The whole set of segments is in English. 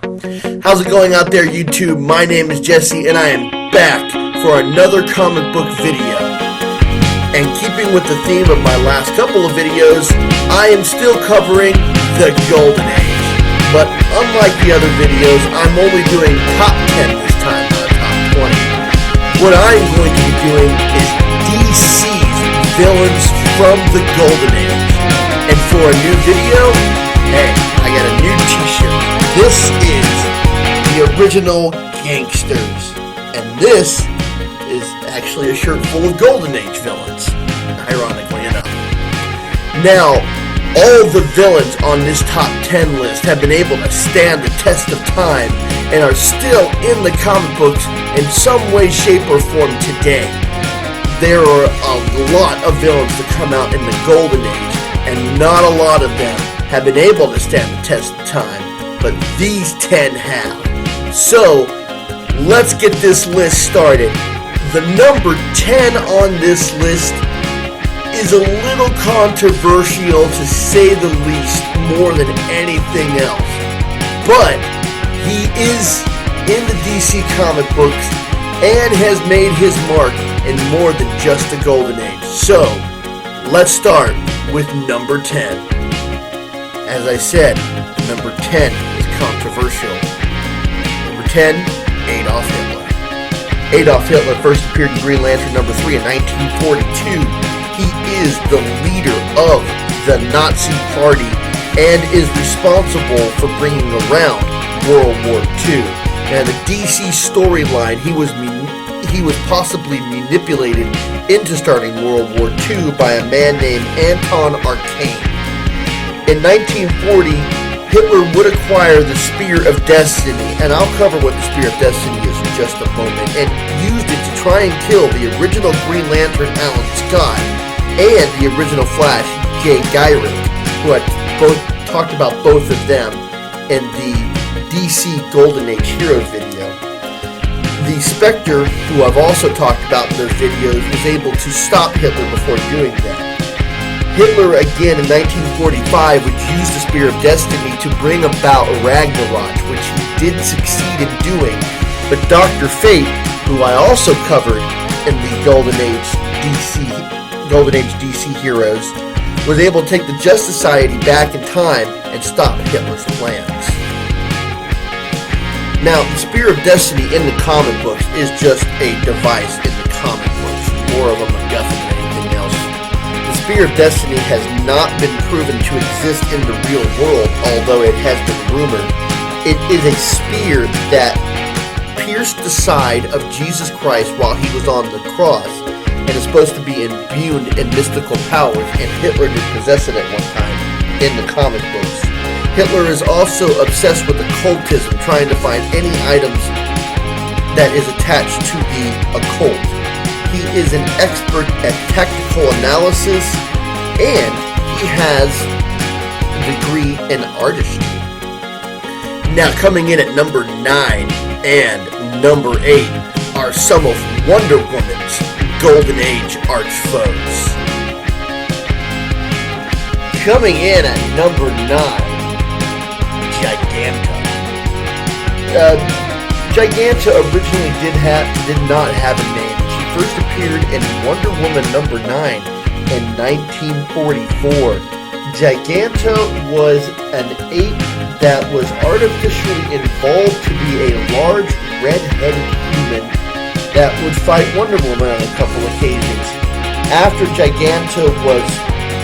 How's it going out there, YouTube? My name is Jesse, and I am back for another comic book video. And keeping with the theme of my last couple of videos, I am still covering the Golden Age. But unlike the other videos, I'm only doing top 10 this time, not top 20. What I'm going to be doing is DC's villains from the Golden Age. And for a new video, hey, I got a new t-shirt. This is the original Gangsters, and this is actually a shirt full of Golden Age villains, ironically enough. Now, all the villains on this top 10 list have been able to stand the test of time and are still in the comic books in some way, shape, or form today. There are a lot of villains that come out in the Golden Age, and not a lot of them have been able to stand the test of time, but these 10 have. So, let's get this list started. The number 10 on this list is a little controversial, to say the least, more than anything else. But he is in the DC comic books and has made his mark in more than just the Golden Age. So, let's start with number 10. As I said, number 10 is controversial. Number 10, Adolf Hitler. Adolf Hitler first appeared in Green Lantern number 3 in 1942. He is the leader of the Nazi Party and is responsible for bringing around World War II. Now, the DC storyline, he was possibly manipulated into starting World War II by a man named Anton Arcane. In 1940, Hitler would acquire the Spear of Destiny, and I'll cover what the Spear of Destiny is in just a moment, and used it to try and kill the original Green Lantern Alan Scott and the original Flash Jay Garrick, who I both talked about both of them in the DC Golden Age Heroes video. The Spectre, who I've also talked about in those videos, was able to stop Hitler before doing that. Hitler, again in 1945, would use the Spear of Destiny to bring about Ragnarok, which he did succeed in doing. But Dr. Fate, who I also covered in the Golden Age DC Heroes, was able to take the Justice Society back in time and stop Hitler's plans. Now, the Spear of Destiny in the comic books is just a device in the comic books, more of a MacGuffin than anything else. The Spear of Destiny has not been proven to exist in the real world, although it has been rumored. It is a spear that pierced the side of Jesus Christ while he was on the cross, and is supposed to be imbued in mystical powers, and Hitler did possess it at one time in the comic books. Hitler is also obsessed with occultism, trying to find any items that is attached to the occult. He is an expert at tactical analysis, and he has a degree in artistry. Now, coming in at number 9 and number 8 are some of Wonder Woman's Golden Age arch foes. Coming in at number 9, Giganta. Giganta originally did not have a name. She first appeared in Wonder Woman number 9 in 1944. Giganta was an ape that was artificially evolved to be a large red-headed human that would fight Wonder Woman on a couple occasions. After Giganta was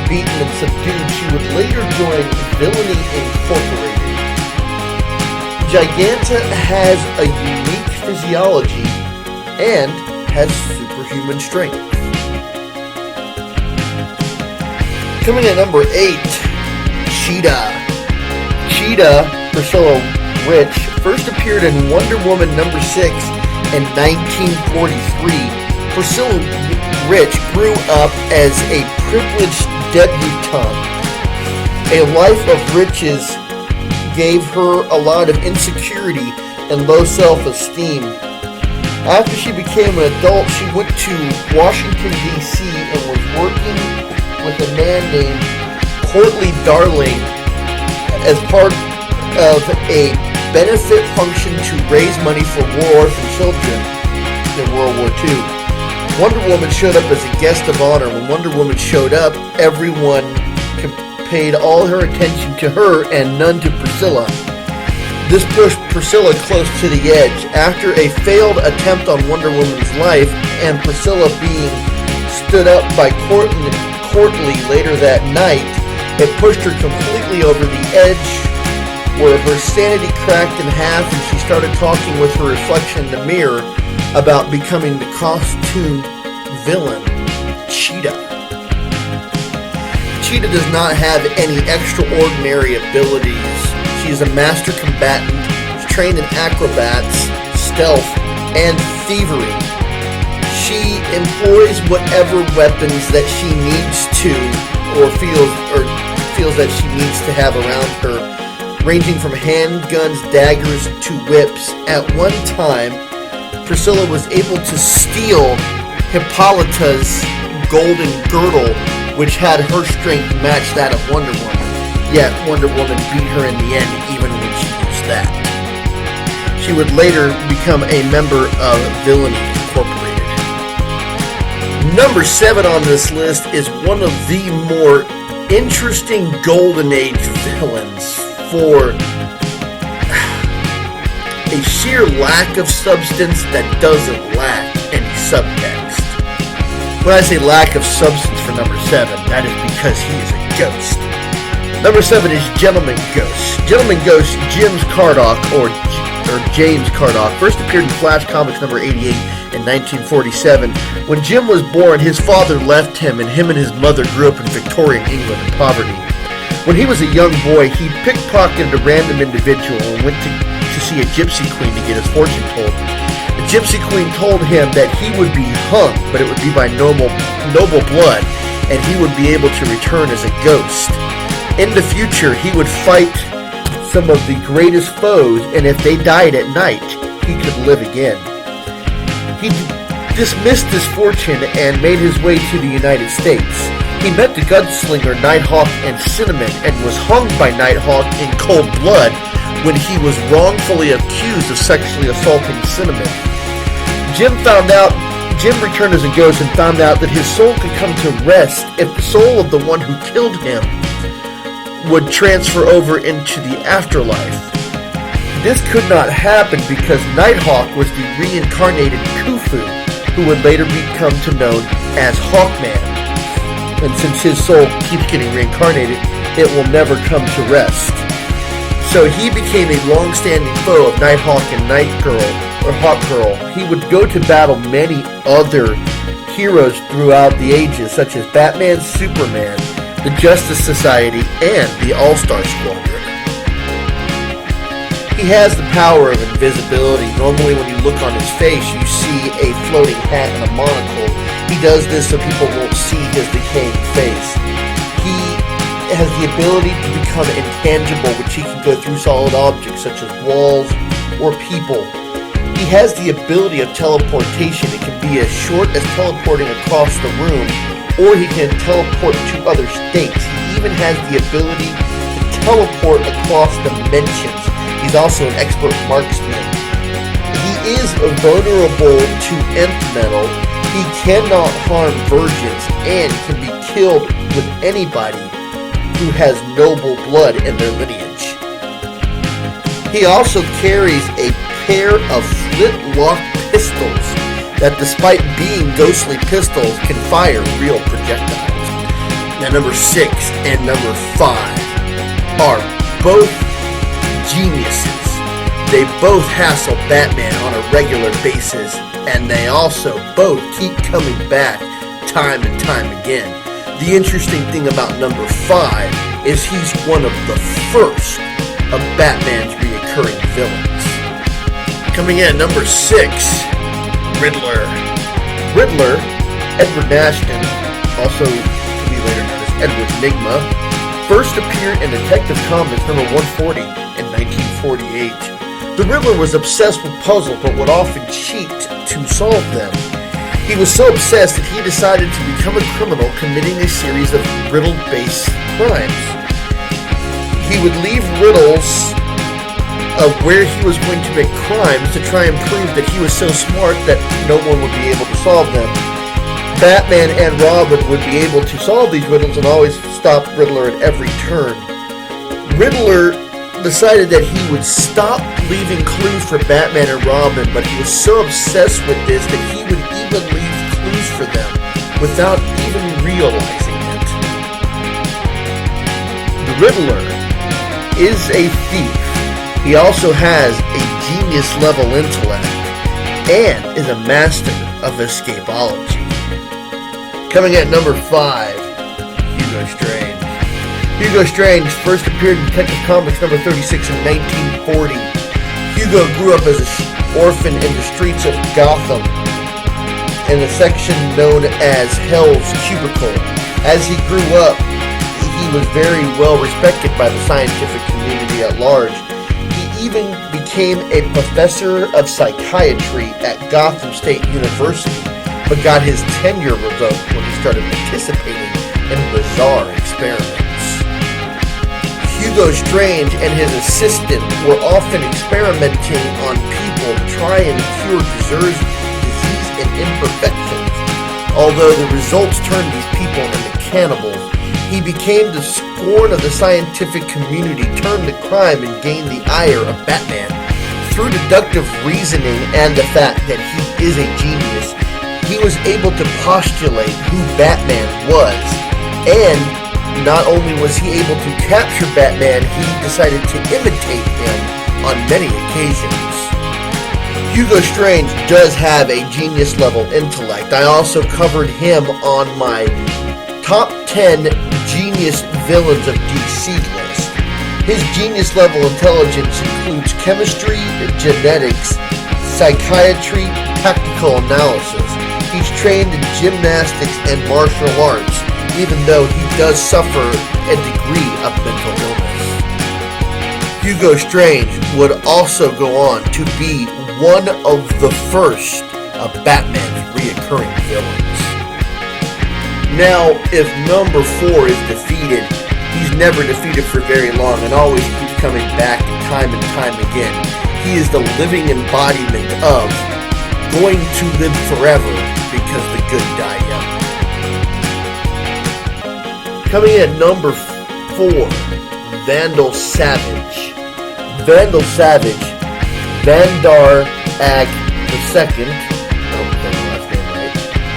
beaten and subdued, she would later join Villainy Incorporated. Giganta has a unique physiology and has superhuman strength. Coming at number 8, Cheetah. Cheetah, Priscilla Rich, first appeared in Wonder Woman number 6 in 1943. Priscilla Rich grew up as a privileged debutante. A life of riches gave her a lot of insecurity and low self-esteem. After she became an adult, she went to Washington, D.C. and was working with a man named Courtly Darling as part of a benefit function to raise money for war orphan children in World War II. Wonder Woman showed up as a guest of honor. When Wonder Woman showed up, everyone paid all her attention to her and none to Priscilla. This pushed Priscilla close to the edge. After a failed attempt on Wonder Woman's life and Priscilla being stood up by Courtly later that night, it pushed her completely over the edge where her sanity cracked in half and she started talking with her reflection in the mirror about becoming the costume villain, Cheetah. Cheetah does not have any extraordinary abilities. She is a master combatant, trained in acrobats, stealth, and thievery. She employs whatever weapons that she needs to or feels that she needs to have around her, ranging from handguns, daggers, to whips. At one time, Priscilla was able to steal Hippolyta's golden girdle, which had her strength match that of Wonder Woman. Yet Wonder Woman beat her in the end even when she used that. She would later become a member of Villainy Incorporated. Number 7 on this list is one of the more interesting Golden Age villains for a sheer lack of substance that doesn't lack any subtext. When I say lack of substance for number 7, that is because he is a ghost. Number 7 is Gentleman Ghost. Gentleman Ghost, James Cardock, or James Cardock, first appeared in Flash Comics number 88 in 1947. When Jim was born, his father left him, and him and his mother grew up in Victorian England in poverty. When he was a young boy, he pickpocketed a random individual and went to see a gypsy queen to get his fortune told. The gypsy queen told him that he would be hung, but it would be by noble blood, and he would be able to return as a ghost. In the future, he would fight some of the greatest foes, and if they died at night, he could live again. He dismissed his fortune and made his way to the United States. He met the gunslinger Nighthawk and Cinnamon and was hung by Nighthawk in cold blood when he was wrongfully accused of sexually assaulting Cinnamon. Jim returned as a ghost and found out that his soul could come to rest if the soul of the one who killed him would transfer over into the afterlife. This could not happen because Nighthawk was the reincarnated Khufu, who would later become known as Hawkman. And since his soul keeps getting reincarnated, it will never come to rest. So he became a long-standing foe of Nighthawk and Hawkgirl. He would go to battle many other heroes throughout the ages, such as Batman, Superman, the Justice Society, and the All-Star Squadron. He has the power of invisibility. Normally when you look on his face, you see a floating hat and a monocle. He does this so people won't see his decaying face. He has the ability to become intangible, which he can go through solid objects such as walls or people. He has the ability of teleportation. It can be as short as teleporting across the room, or he can teleport to other states. He even has the ability to teleport across dimensions. He's also an expert marksman. He is vulnerable to nth metal. He cannot harm virgins and can be killed with anybody who has noble blood in their lineage. He also carries a pair of flintlock pistols that, despite being ghostly pistols, can fire real projectiles. Now, number 6 and number 5 are both geniuses. They both hassle Batman on a regular basis, and they also both keep coming back time and time again. The interesting thing about number 5 is he's one of the first of Batman's reoccurring villains. Coming in at number 6, Riddler. Riddler, Edward Nashton, also to be later known as Edward Nygma, first appeared in Detective Comics number 140 in 1948. The Riddler was obsessed with puzzles but would often cheat to solve them. He was so obsessed that he decided to become a criminal, committing a series of riddle-based crimes. He would leave riddles of where he was going to make crimes to try and prove that he was so smart that no one would be able to solve them. Batman and Robin would be able to solve these riddles and always stop Riddler at every turn. Riddler decided that he would stop leaving clues for Batman and Robin, but he was so obsessed with this that he would even leave clues for them without even realizing it. The Riddler is a thief. He also has a genius-level intellect and is a master of escapology. Coming at number 5, Hugo Strange. Hugo Strange first appeared in Detective Comics number 36 in 1940. Hugo grew up as an orphan in the streets of Gotham in a section known as Hell's Cubicle. As he grew up, he was very well respected by the scientific community at large. He even became a professor of psychiatry at Gotham State University, but got his tenure revoked when he started participating in bizarre experiments. Hugo Strange and his assistant were often experimenting on people to try and cure disease and imperfections. Although the results turned these people into cannibals, he became the scorn of the scientific community, turned to crime, and gained the ire of Batman. Through deductive reasoning and the fact that he is a genius, he was able to postulate who Batman was, and not only was he able to capture Batman, he decided to imitate him on many occasions. Hugo Strange does have a genius-level intellect. I also covered him on my top 10 genius villains of DC list. His genius-level intelligence includes chemistry, genetics, psychiatry, tactical analysis. He's trained in gymnastics and martial arts, even though he does suffer a degree of mental illness. Hugo Strange would also go on to be one of the first of Batman's reoccurring villains. Now, if number 4 is defeated, he's never defeated for very long and always keeps coming back time and time again. He is the living embodiment of going to live forever because the good die young. Coming in at number 4, Vandal Savage. Vandal Savage, Vandar Ag II,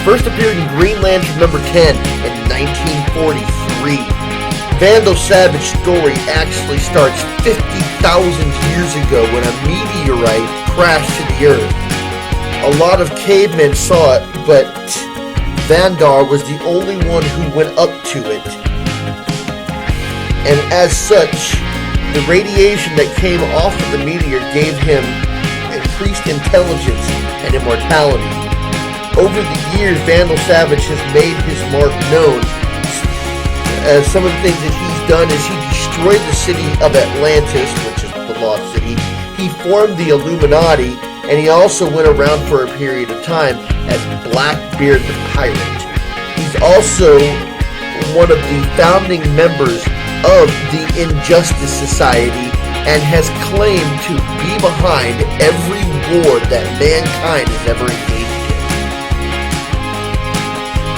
first appeared in Green Lantern number 10 in 1943. Vandal Savage's story actually starts 50,000 years ago when a meteorite crashed to the Earth. A lot of cavemen saw it, but Vandar was the only one who went up to it. And as such, the radiation that came off of the meteor gave him increased intelligence and immortality. Over the years, Vandal Savage has made his mark known. Some of the things that he's done is he destroyed the city of Atlantis, which is the Lost City. He formed the Illuminati, and he also went around for a period of time as Blackbeard the Pirate. He's also one of the founding members of the Injustice Society and has claimed to be behind every war that mankind has ever engaged in.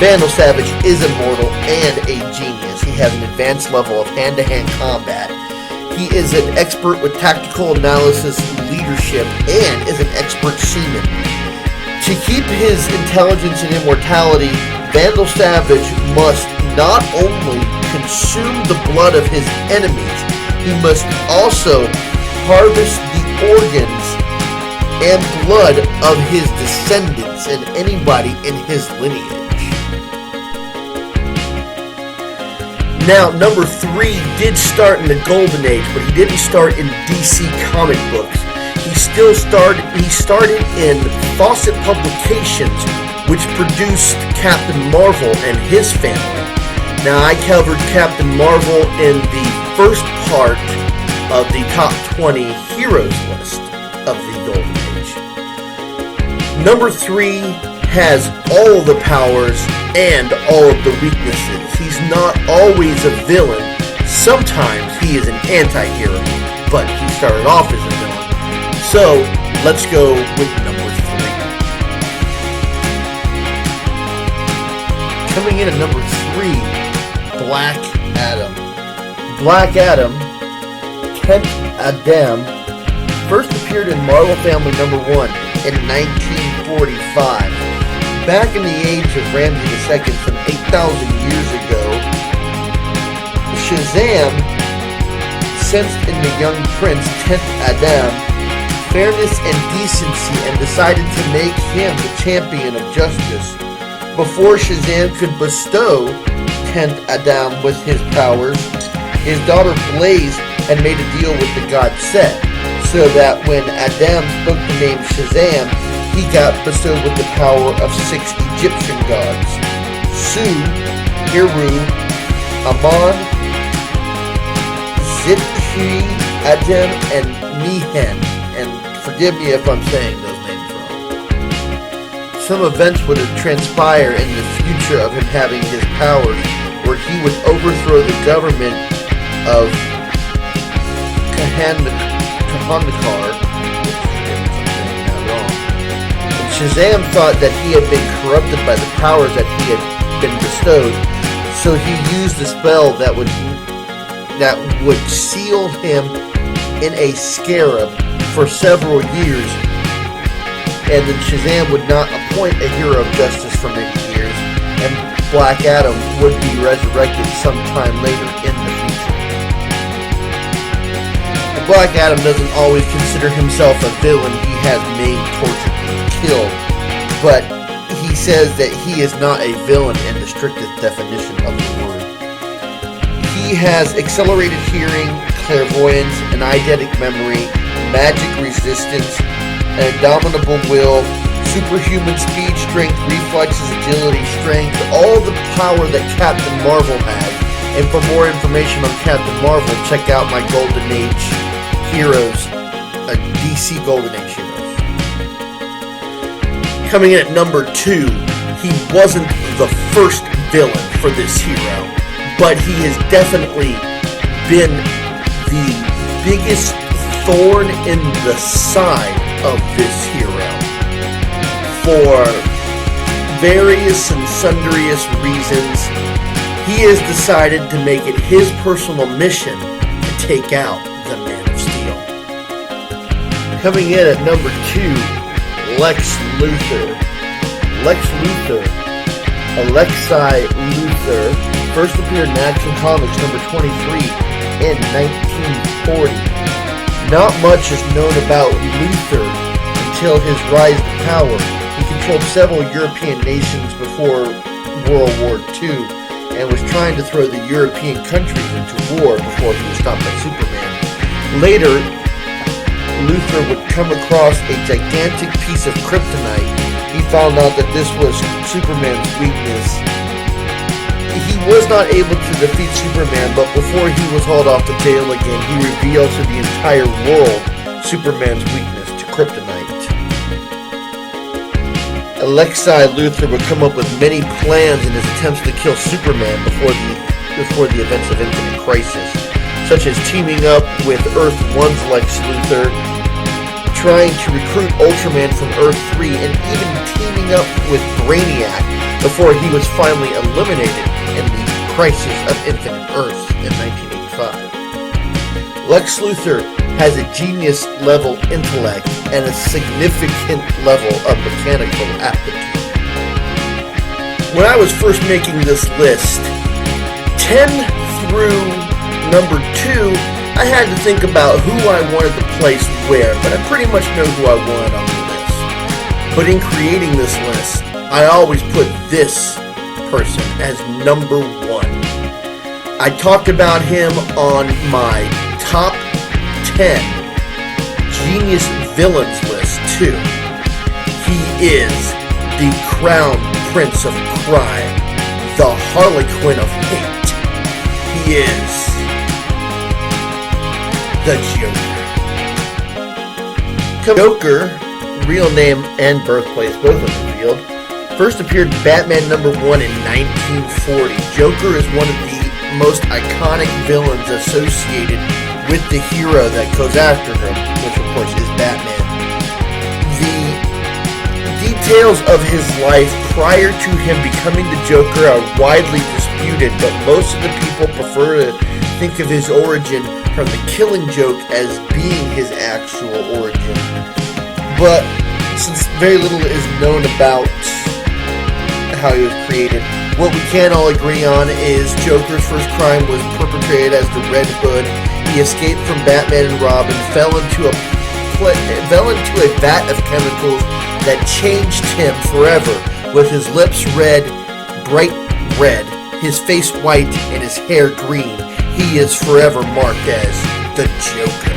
Vandal Savage is immortal and a genius. He has an advanced level of hand-to-hand combat. He is an expert with tactical analysis, leadership, and is an expert seaman. To keep his intelligence and immortality, Vandal Savage must not only consume the blood of his enemies, he must also harvest the organs and blood of his descendants and anybody in his lineage. Now, number 3 did start in the Golden Age, but he didn't start in DC comic books. He started in Fawcett Publications, which produced Captain Marvel and his family. Now, I covered Captain Marvel in the first part of the top 20 heroes list of the Golden Age. Number 3 has all the powers and all of the weaknesses. He's not always a villain. Sometimes he is an anti-hero, but he started off as a villain. So, let's go with number 3. Coming in at number 3, Black Adam. Black Adam, Kent Adam, first appeared in Marvel Family number 1 in 1945. Back in the age of Ramsey II some 8,000 years ago, Shazam sensed in the young prince, Kent Adam, fairness and decency and decided to make him the champion of justice. Before Shazam could bestow Kent Adam with his powers, his daughter Blaze had made a deal with the god Set, so that when Adam spoke the name Shazam, he got bestowed with the power of 6 Egyptian gods: Su, Heru, Amon, Ziphi, Adam, and Mehen. And forgive me if I'm saying those names wrong. Some events would transpire in the future of him having his powers, where he would overthrow the government of Kandahar. And Shazam thought that he had been corrupted by the powers that he had been bestowed, so he used a spell that would seal him in a scarab for several years, and then Shazam would not appoint a hero of justice for many years, and Black Adam would be resurrected sometime later in the future. And Black Adam doesn't always consider himself a villain. He has maimed, tortured, and killed, but he says that he is not a villain in the strictest definition of the word. He has accelerated hearing, clairvoyance, an eidetic memory, magic resistance, an indomitable will, superhuman speed, strength, reflexes, agility, strength, all the power that Captain Marvel has. And for more information on Captain Marvel, check out my Golden Age Heroes, DC Golden Age Heroes. Coming in at number 2, he wasn't the first villain for this hero, but he has definitely been the biggest thorn in the side of this hero for various and sundrious reasons. He has decided to make it his personal mission to take out the Man of Steel. Coming in at number 2, Lex Luthor. Lex Luthor, Alexei Luthor, first appeared in Action Comics number 23 in 1940. Not much is known about Luthor until his rise to power. He controlled several European nations before World War II and was trying to throw the European countries into war before he was stopped by Superman. Later, Luthor would come across a gigantic piece of kryptonite. He found out that this was Superman's weakness. He was not able to defeat Superman, but before he was hauled off to jail again, he revealed to the entire world Superman's weakness to kryptonite. Alexei Luthor would come up with many plans in his attempts to kill Superman before the events of Infinite Crisis, such as teaming up with Earth 1's Lex Luthor, trying to recruit Ultraman from Earth 3, and even teaming up with Brainiac before he was finally eliminated in the Crisis of Infinite Earths in 1985. Lex Luthor has a genius-level intellect and a significant level of mechanical aptitude. When I was first making this list, 10 through number 2, I had to think about who I wanted to place where, but I pretty much know who I wanted on the list. But in creating this list, I always put this person as number 1. I talked about him on my top 10 genius villains list too. He is the Crown Prince of Crime, the Harlequin of Hate. He is the Joker. Joker, real name and birthplace both revealed, first appeared in Batman number 1 in 1940. Joker is one of the most iconic villains associated with the hero that goes after him, which of course is Batman. details of his life prior to him becoming the Joker are widely disputed, but most of the people prefer to think of his origin from the Killing Joke as being his actual origin. But since very little is known about how he was created, what we can all agree on is Joker's first crime was perpetrated as the Red Hood. He escaped from Batman and Robin, fell into a vat of chemicals that changed him forever, with his lips red, bright red, his face white, and his hair green. He is forever marked as the Joker.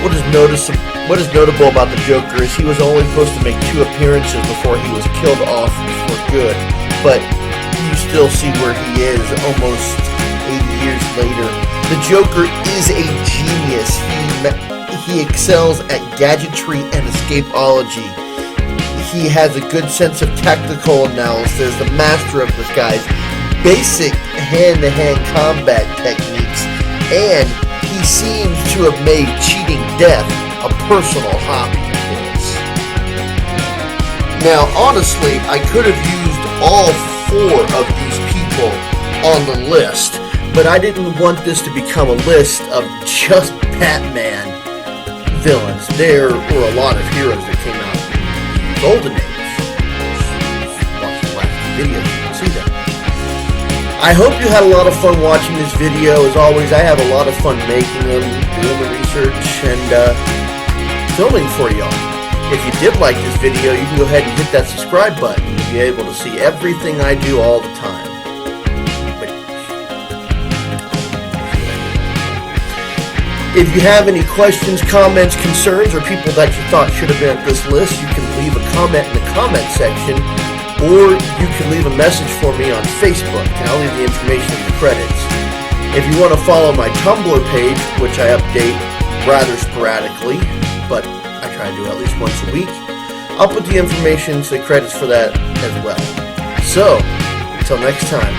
What is notable about the Joker is he was only supposed to make 2 appearances before he was killed off for good, but you still see where he is almost 80 years later. The Joker is a genius. He excels at gadgetry and escapology. He has a good sense of tactical analysis, the master of disguise, basic hand-to-hand combat techniques, and he seems to have made cheating death a personal hobby of his. Now, honestly, I could have used all 4 of these people on the list, but I didn't want this to become a list of just Batman villains. There were a lot of heroes that came out in the Golden Age. Watch the last video, you can see that. I hope you had a lot of fun watching this video. As always, I have a lot of fun making them, doing the research, and filming for y'all. If you did like this video, you can go ahead and hit that subscribe button. You'll be able to see everything I do all the time. If you have any questions, comments, concerns, or people that you thought should have been at this list, you can leave a comment in the comment section, or you can leave a message for me on Facebook, and I'll leave the information in the credits. If you want to follow my Tumblr page, which I update rather sporadically, but I try to do at least once a week, I'll put the information to the credits for that as well. So, until next time.